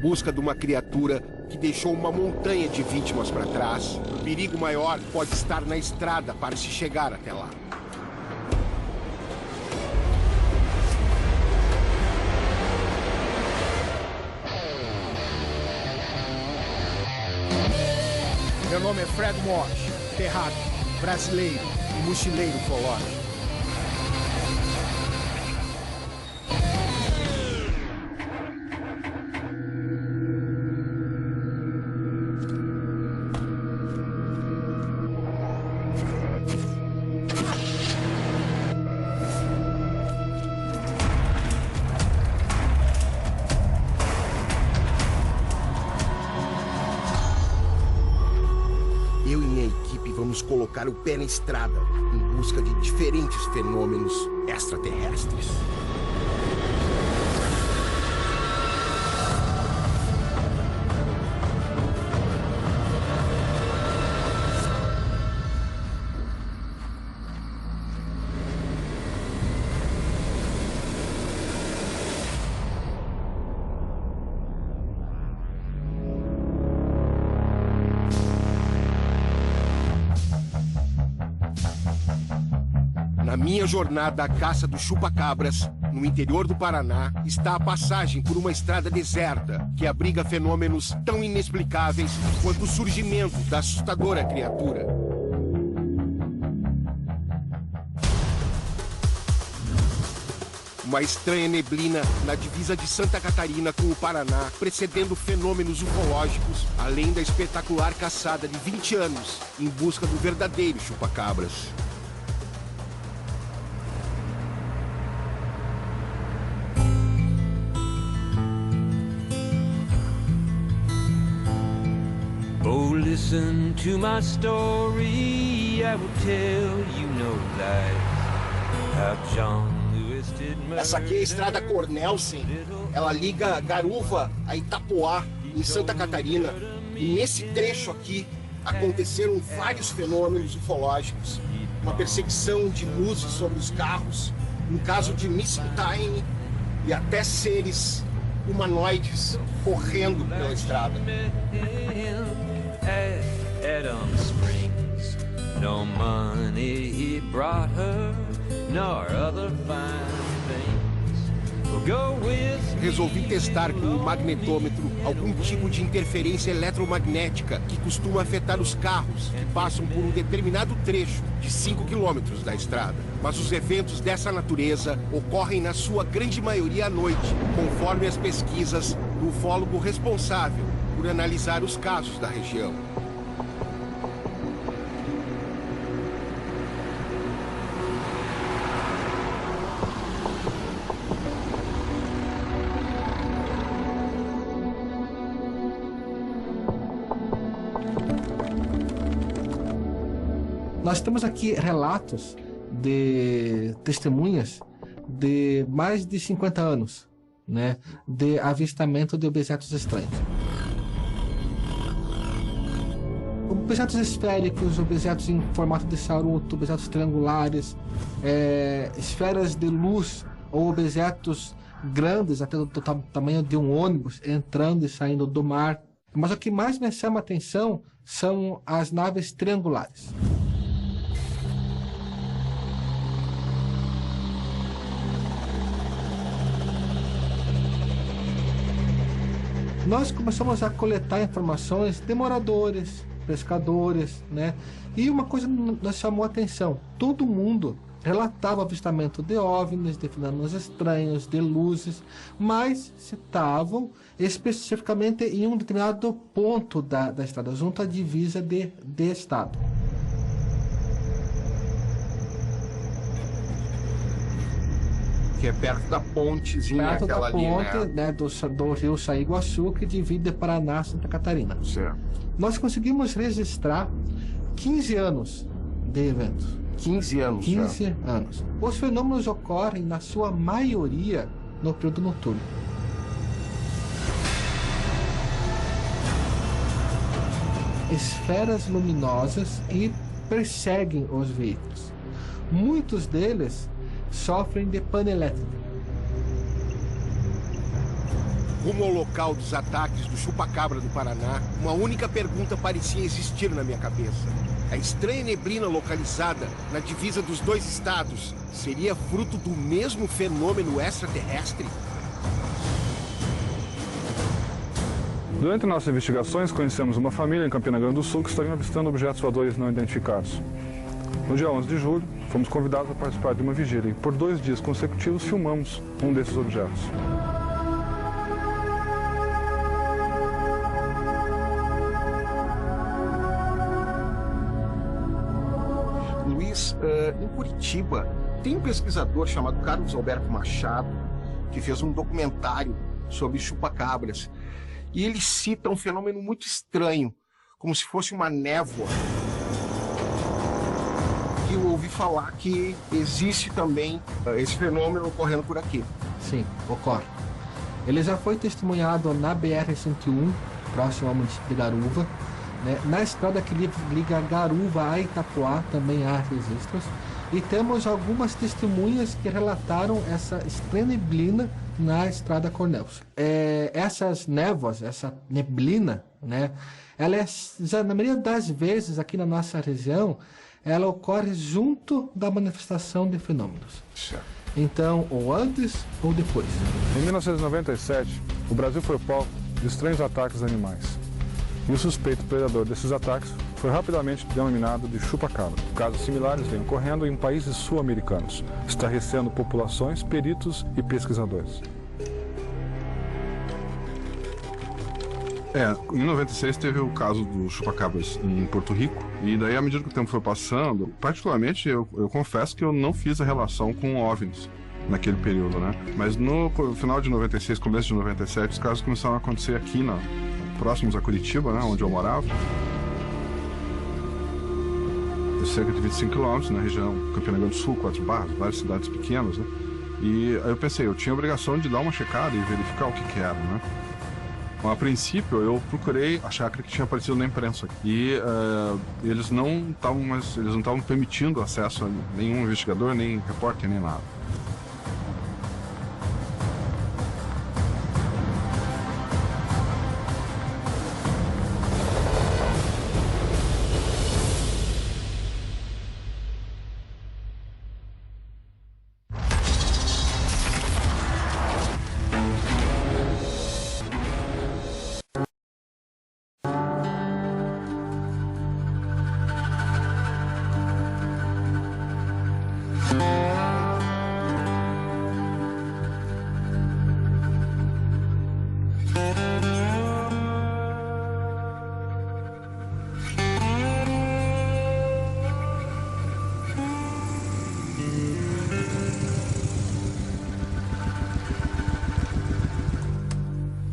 busca de uma criatura que deixou uma montanha de vítimas para trás. O perigo maior pode estar na estrada para se chegar até lá. Meu nome é Fred Morsch, terráqueo, brasileiro e mochileiro ufológico. Vamos colocar o pé na estrada em busca de diferentes fenômenos extraterrestres. Na minha jornada à caça do chupa-cabras, no interior do Paraná, está a passagem por uma estrada deserta que abriga fenômenos tão inexplicáveis quanto o surgimento da assustadora criatura. Uma estranha neblina na divisa de Santa Catarina com o Paraná, precedendo fenômenos ufológicos, além da espetacular caçada de 20 anos em busca do verdadeiro chupa-cabras. Oh, listen to my story, I will tell you no lies. How John Lewis did murder. Essa aqui é a Estrada Cornelsen. Ela liga Garuva a Itapoá, em Santa Catarina. E nesse trecho aqui aconteceram vários fenômenos ufológicos. Uma perseguição de luzes sobre os carros, um caso de missing time e até seres humanoides correndo pela estrada. Adam Springs, no money he brought her, nor other fine things. We'll go with Resolvi testar com o magnetômetro algum tipo de interferência eletromagnética que costuma afetar os carros que passam por um determinado trecho de 5 quilômetros da estrada. Mas os eventos dessa natureza ocorrem na sua grande maioria à noite, conforme as pesquisas do ufólogo responsável por analisar os casos da região. Nós temos aqui relatos de testemunhas de mais de 50 anos, né, de avistamento de objetos estranhos. Objetos esféricos, objetos em formato de charuto, objetos triangulares, esferas de luz ou objetos grandes, até do tamanho de um ônibus, entrando e saindo do mar. Mas o que mais me chama a atenção são as naves triangulares. Nós começamos a coletar informações de moradores, pescadores, né? E uma coisa nos chamou a atenção: todo mundo relatava avistamento de OVNIs, de fenômenos estranhos, de luzes, mas citavam especificamente em um determinado ponto da estrada, junto à divisa de estado. Que é perto da pontezinha, perto aquela da ponte, ali, né? Do rio Saíguaçu, que divide Paraná e Santa Catarina. Certo. Nós conseguimos registrar 15 anos de eventos. 15 anos 15 já. anos. Os fenômenos ocorrem, na sua maioria, no período noturno. Esferas luminosas e perseguem os veículos. Muitos deles sofrem de pane elétrica. Rumo ao local dos ataques do Chupacabra do Paraná, uma única pergunta parecia existir na minha cabeça. A estranha neblina localizada na divisa dos dois estados seria fruto do mesmo fenômeno extraterrestre? Durante nossas investigações, conhecemos uma família em Campina Grande do Sul que estaria avistando objetos voadores não identificados. No dia 11 de julho, fomos convidados a participar de uma vigília e, por 2 dias consecutivos, filmamos um desses objetos. Luiz, em Curitiba, tem um pesquisador chamado Carlos Alberto Machado que fez um documentário sobre chupacabras. E ele cita um fenômeno muito estranho, como se fosse uma névoa. E eu ouvi falar que existe também esse fenômeno ocorrendo por aqui. Sim, ocorre. Ele já foi testemunhado na BR-101, próximo ao município de Garuva, né? Na estrada que liga Garuva a Itapoá também há registros. E temos algumas testemunhas que relataram essa estranha neblina na estrada Cornélio. Essas névoas, essa neblina, né? Ela já, na maioria das vezes aqui na nossa região, ela ocorre junto da manifestação de fenômenos. Certo. Então, ou antes ou depois. Em 1997, o Brasil foi palco de estranhos ataques a animais. E o suspeito predador desses ataques foi rapidamente denominado de chupacabra. Casos similares vêm ocorrendo em países sul-americanos, estarrecendo populações, peritos e pesquisadores. Em 96 teve o caso do chupacabras em Porto Rico, e daí à medida que o tempo foi passando, particularmente eu confesso que eu não fiz a relação com OVNIs naquele período, né? Mas no final de 96, começo de 97, os casos começaram a acontecer aqui, próximos a Curitiba, né, onde eu morava. Cerca de 25 quilômetros na região Campina Grande do Sul, Quatro Barras, várias cidades pequenas, né? E aí eu pensei, eu tinha a obrigação de dar uma checada e verificar o que era, né? Bom, a princípio eu procurei a chácara que tinha aparecido na imprensa e eles não estavam permitindo acesso a nenhum investigador, nem repórter, nem nada.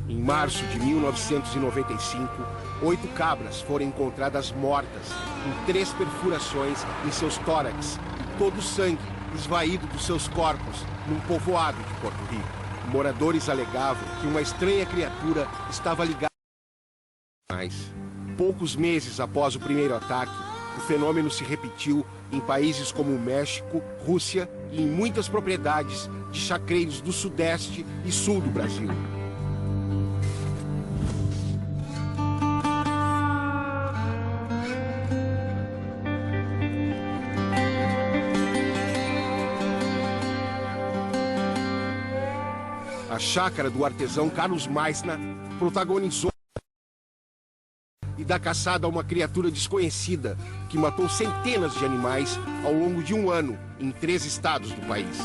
Em março de 1995, 8 cabras foram encontradas mortas, com 3 perfurações em seus tórax e todo o sangue esvaído dos seus corpos num povoado de Porto Rico. Moradores alegavam que uma estranha criatura estava ligada aos animais. Poucos meses após o primeiro ataque, o fenômeno se repetiu em países como o México, Rússia e em muitas propriedades de chacreiros do sudeste e sul do Brasil. A chácara do artesão Carlos Maisna protagonizou e da caçada a uma criatura desconhecida que matou centenas de animais ao longo de um ano em 3 estados do país.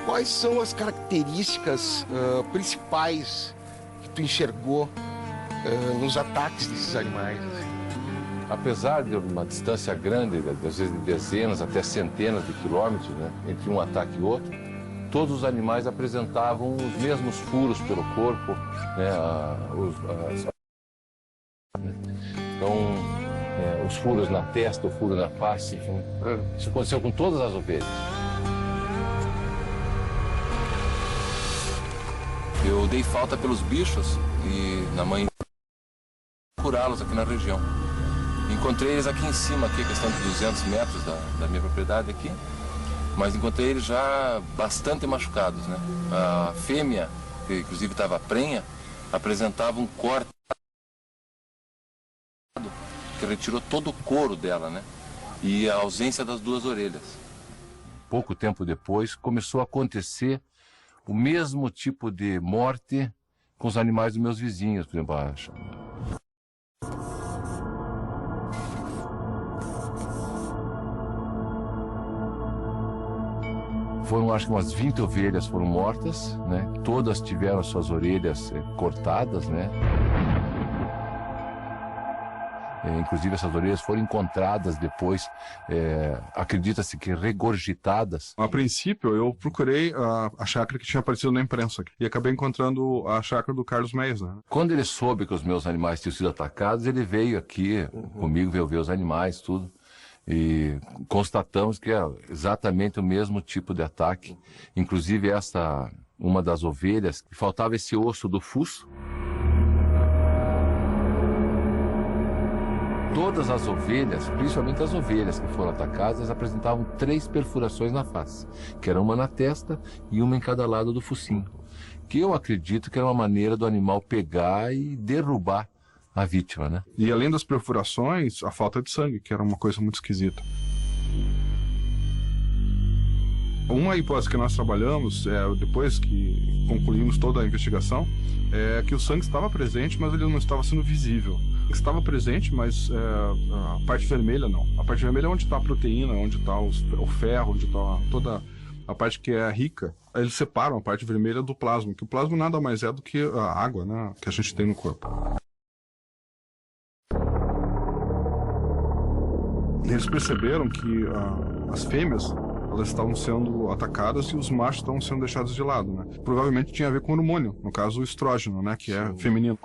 Quais são as características principais que tu enxergou nos ataques desses animais? Apesar de uma distância grande, às vezes de dezenas até centenas de quilômetros, né, entre um ataque e outro, todos os animais apresentavam os mesmos furos pelo corpo, né, então, os furos na testa, o furo na face. Isso aconteceu com todas as ovelhas. Eu dei falta pelos bichos e na manhã curá-los aqui na região. Encontrei eles aqui em cima, aqui, questão de 200 metros da minha propriedade aqui. Mas encontrei eles já bastante machucados, né? A fêmea que inclusive estava prenha, apresentava um corte que retirou todo o couro dela, né? E a ausência das 2 orelhas. Pouco tempo depois, começou a acontecer o mesmo tipo de morte com os animais dos meus vizinhos, por exemplo. Foram, acho que umas 20 ovelhas foram mortas, né? Todas tiveram suas orelhas cortadas, né? Inclusive essas orelhas foram encontradas depois, acredita-se que regurgitadas. A princípio eu procurei a chácara que tinha aparecido na imprensa e acabei encontrando a chácara do Carlos Meias, né? Quando ele soube que os meus animais tinham sido atacados, ele veio aqui comigo, veio ver os animais, tudo. E constatamos que é exatamente o mesmo tipo de ataque. Inclusive uma das ovelhas, faltava esse osso do fuço. Todas as ovelhas, principalmente as ovelhas que foram atacadas, apresentavam 3 perfurações na face, que era uma na testa e uma em cada lado do focinho. Que eu acredito que era uma maneira do animal pegar e derrubar a vítima, né? E além das perfurações, a falta de sangue, que era uma coisa muito esquisita. Uma hipótese que nós trabalhamos, depois que concluímos toda a investigação, é que o sangue estava presente, mas ele não estava sendo visível. Estava presente, mas a parte vermelha não. A parte vermelha é onde está a proteína, onde está o ferro, onde está toda a parte que é rica. Eles separam a parte vermelha do plasma, que o plasma nada mais é do que a água, né, que a gente tem no corpo. Eles perceberam que as fêmeas elas estavam sendo atacadas e os machos estavam sendo deixados de lado, né? Provavelmente tinha a ver com o hormônio, no caso o estrógeno, né, que é feminino.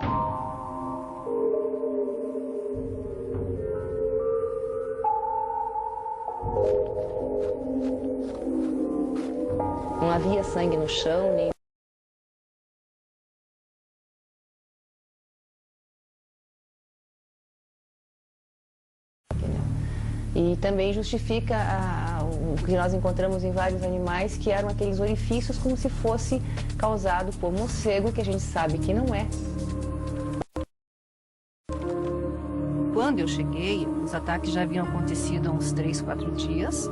Não havia sangue no chão, nem... E também justifica o que nós encontramos em vários animais, que eram aqueles orifícios como se fosse causado por morcego, que a gente sabe que não é. Quando eu cheguei, os ataques já haviam acontecido há uns 3, 4 dias.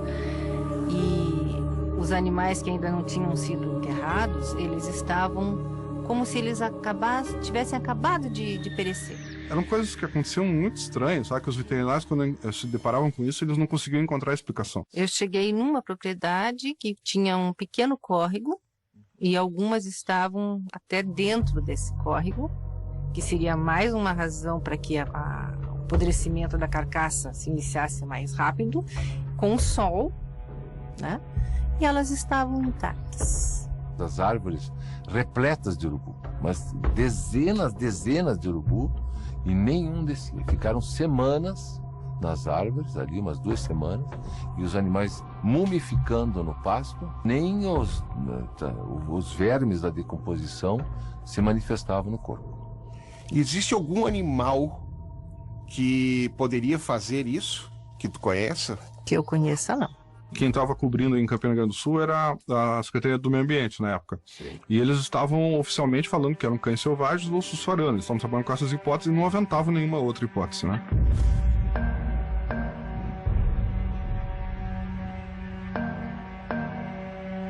E os animais que ainda não tinham sido enterrados, eles estavam como se eles tivessem acabado de perecer. Eram coisas que aconteciam muito estranhas, sabe? Que os veterinários, quando se deparavam com isso, eles não conseguiam encontrar explicação. Eu cheguei numa propriedade que tinha um pequeno córrego e algumas estavam até dentro desse córrego, que seria mais uma razão para que o apodrecimento da carcaça se iniciasse mais rápido, com o sol, né? E elas estavam intactas. Das árvores repletas de urubu, mas dezenas de urubu, e nenhum descia. Ficaram semanas nas árvores, ali umas 2 semanas, e os animais mumificando no pasto, nem os vermes da decomposição se manifestavam no corpo. Existe algum animal que poderia fazer isso, que tu conheça? Que eu conheça, não. Quem estava cobrindo em Campina Grande do Sul era a Secretaria do Meio Ambiente na época. Sim. E eles estavam oficialmente falando que eram cães selvagens ou sussurrando. Eles estavam trabalhando com essas hipóteses e não aventavam nenhuma outra hipótese, né?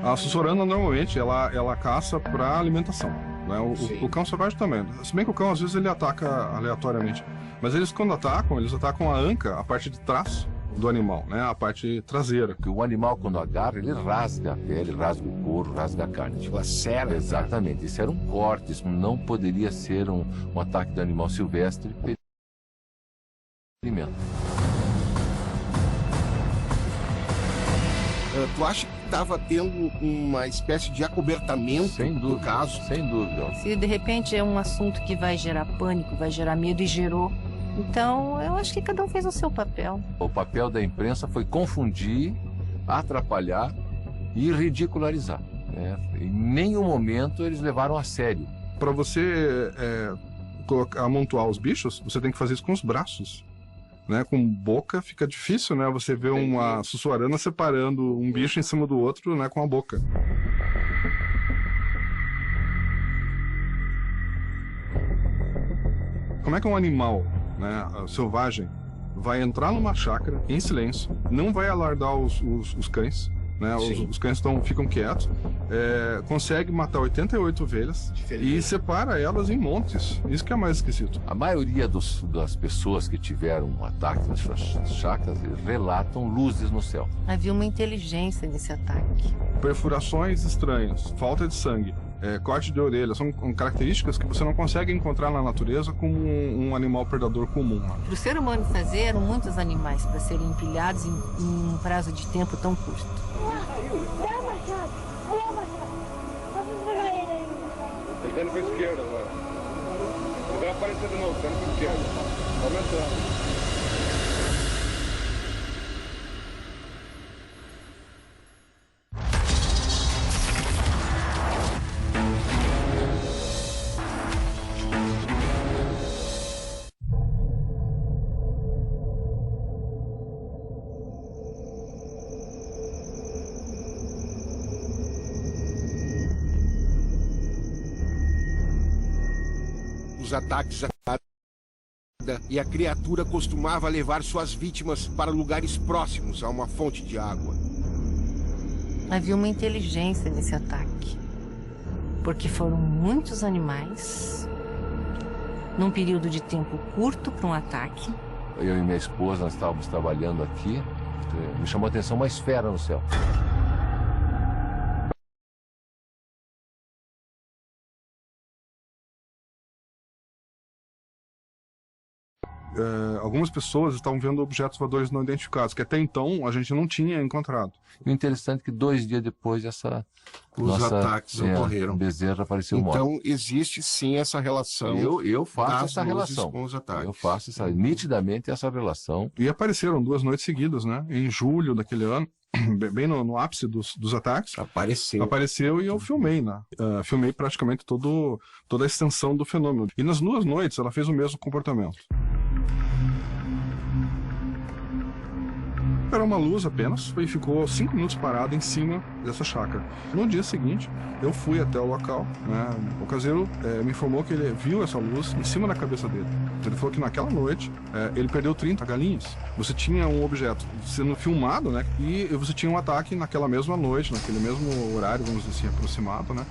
A sussurana normalmente ela caça para alimentação, né? O cão selvagem também. Se bem que o cão às vezes ele ataca aleatoriamente, mas eles quando atacam, eles atacam a anca, a parte de trás do animal, né? A parte traseira. Porque o animal quando agarra, ele rasga a pele, rasga o couro, rasga a carne. Tipo, lacera. Exatamente. Isso era um corte, isso não poderia ser um ataque de animal silvestre. Tu acha que estava tendo uma espécie de acobertamento Sem dúvida, no caso? Sem dúvida. Se de repente é um assunto que vai gerar pânico, vai gerar medo e gerou, então eu acho que cada um fez o seu papel. O papel da imprensa foi confundir, atrapalhar e ridicularizar, né? Em nenhum momento eles levaram a sério. Para você amontoar os bichos, você tem que fazer isso com os braços. Né, com boca fica difícil, né? Você vê uma sussuarana separando um bicho em cima do outro, né, com a boca. Como é que um animal, né, selvagem vai entrar numa chácara em silêncio, não vai alardar os cães, né? Os cães ficam quietos, consegue matar 88 ovelhas e separa elas em montes. Isso que é mais esquisito. A maioria das pessoas que tiveram um ataque nas suas chácaras relatam luzes no céu. Havia uma inteligência nesse ataque. Perfurações estranhas, falta de sangue, corte de orelha, são características que você não consegue encontrar na natureza como um animal predador comum. Para o ser humano fazer, eram muitos animais para serem empilhados em um prazo de tempo tão curto. Ele tá indo pra esquerda agora. Ele vai aparecer de novo, tá indo pra esquerda. Aumentando. Os ataques e a criatura costumava levar suas vítimas para lugares próximos a uma fonte de água. Havia uma inteligência nesse ataque, porque foram muitos animais, num período de tempo curto para um ataque. Eu e minha esposa, nós estávamos trabalhando aqui, me chamou a atenção uma esfera no céu. Algumas pessoas estavam vendo objetos voadores não identificados, que até então a gente não tinha encontrado. O interessante é que 2 dias depois os ataques ocorreram. Bezerra apareceu morto. Então existe sim essa relação. Eu faço essa relação. Com os ataques. Eu faço nitidamente essa relação. E apareceram 2 noites seguidas, né? Em julho daquele ano, bem no ápice dos ataques. Apareceu e eu filmei, né? Filmei praticamente toda a extensão do fenômeno. E nas 2 noites ela fez o mesmo comportamento. Era uma luz apenas e ficou 5 minutos parada em cima dessa chácara. No dia seguinte, eu fui até o local, né? O caseiro me informou que ele viu essa luz em cima da cabeça dele. Ele falou que naquela noite ele perdeu 30 galinhas. Você tinha um objeto sendo filmado, né? E você tinha um ataque naquela mesma noite, naquele mesmo horário, vamos dizer assim, aproximado, né?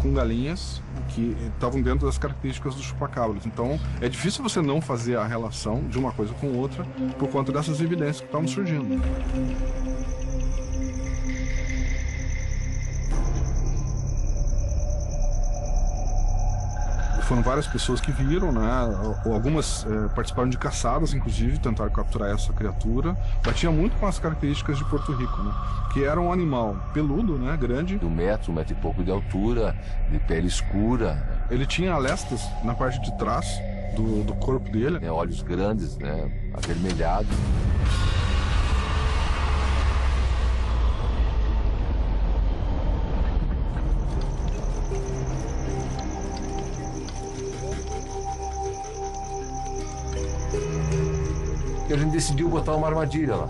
Com galinhas que estavam dentro das características do chupacabras. Então, é difícil você não fazer a relação de uma coisa com outra por conta dessas evidências que estavam surgindo. Foram várias pessoas que viram, né? Algumas participaram de caçadas, inclusive, tentaram capturar essa criatura. Batia muito com as características de Porto Rico, né? Que era um animal peludo, né? Grande. 1 metro, 1 metro e pouco de altura, de pele escura. Ele tinha arestas na parte de trás do corpo dele. Olhos grandes, né? Avermelhados. E a gente decidiu botar uma armadilha lá.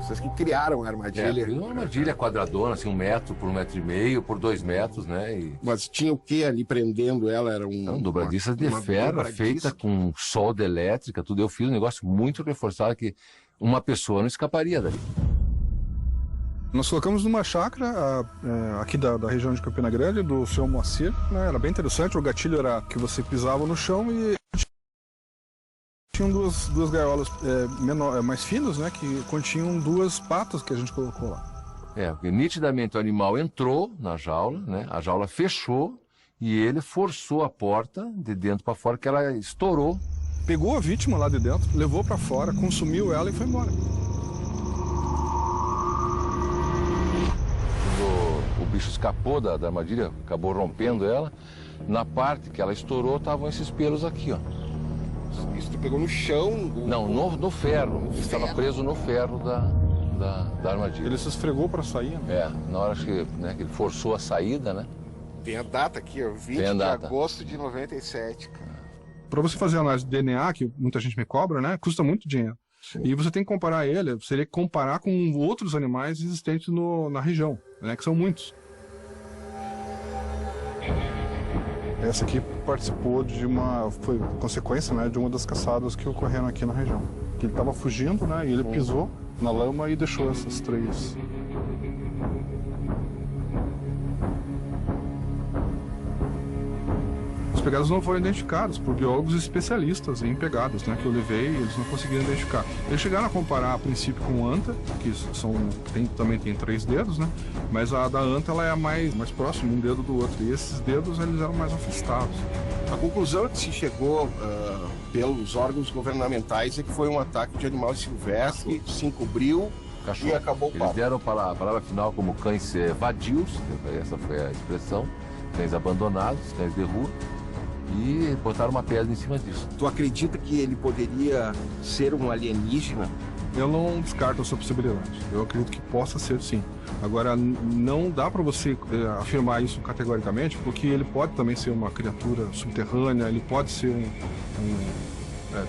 Vocês que criaram a armadilha. Uma armadilha quadradona, assim, 1 metro por 1,5 metros por 2 metros, né? Mas tinha o que ali prendendo ela? Era dobradiças de ferro, feita com solda elétrica, tudo. Eu fiz um negócio muito reforçado que uma pessoa não escaparia dali. Nós colocamos numa chácara aqui da região de Campina Grande, do seu Moacir, né? Era bem interessante, o gatilho era que você pisava no chão e tinham duas gaiolas mais finas, né, que continham 2 patas que a gente colocou lá. Porque nitidamente o animal entrou na jaula, né, a jaula fechou e ele forçou a porta de dentro para fora, que ela estourou. Pegou a vítima lá de dentro, levou para fora, consumiu ela e foi embora. O bicho escapou da armadilha, acabou rompendo ela. Na parte que ela estourou, estavam esses pelos aqui, ó. Isso tu pegou no chão? Não, no ferro. Estava preso no ferro da armadilha. Ele se esfregou para sair, né? Na hora que ele forçou a saída, né? Tem a data aqui, ó, 20 de agosto de 97, cara. Para você fazer a análise de DNA, que muita gente me cobra, né? Custa muito dinheiro. Sim. E você tem que comparar ele, você teria que comparar com outros animais existentes na região, né? Que são muitos. Essa aqui participou foi consequência, né, de uma das caçadas que ocorreram aqui na região. Ele estava fugindo, né, e ele pisou na lama e deixou essas 3. Os pegados não foram identificados por biólogos especialistas em pegadas, né, que eu levei, eles não conseguiram identificar. Eles chegaram a comparar a princípio com anta, que também tem 3 dedos, né, mas a da anta ela é a mais próxima um dedo do outro, e esses dedos eles eram mais afastados. A conclusão que se chegou pelos órgãos governamentais é que foi um ataque de animal silvestre, se encobriu e acabou o papo. Eles deram a palavra final como cães vadios, essa foi a expressão, cães abandonados, cães de rua, e botaram uma pedra em cima disso. Tu acredita que ele poderia ser um alienígena? Eu não descarto essa possibilidade. Eu acredito que possa ser, sim. Agora, não dá para você afirmar isso categoricamente, porque ele pode também ser uma criatura subterrânea, ele pode ser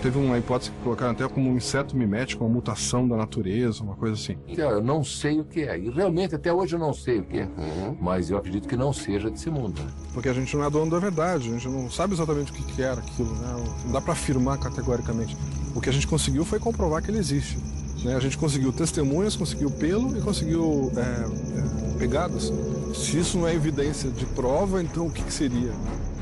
teve uma hipótese que colocaram até como um inseto mimético, uma mutação da natureza, uma coisa assim. Eu não sei o que é, e realmente até hoje eu não sei o que é, mas eu acredito que não seja desse mundo. Né? Porque a gente não é dono da verdade, a gente não sabe exatamente o que era aquilo, né? Não dá para afirmar categoricamente. O que a gente conseguiu foi comprovar que ele existe. Né? A gente conseguiu testemunhas, conseguiu pelo e conseguiu pegadas. Se isso não é evidência de prova, então o que seria?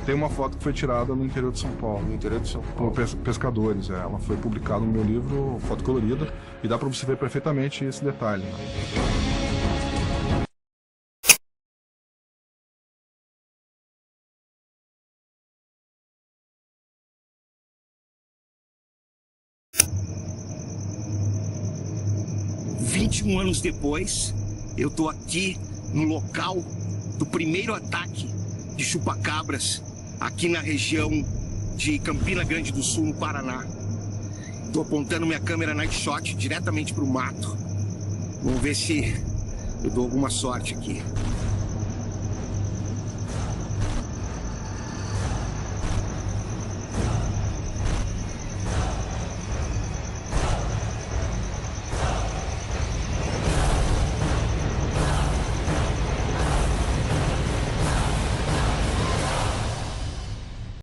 Tem uma foto que foi tirada no interior de São Paulo. No interior de São Paulo. Por pescadores. Ela foi publicada no meu livro, foto colorida, e dá para você ver perfeitamente esse detalhe. Né? Um anos depois, eu tô aqui no local do primeiro ataque de chupacabras aqui na região de Campina Grande do Sul, no Paraná. Tô apontando minha câmera night shot diretamente pro mato. Vamos ver se eu dou alguma sorte aqui.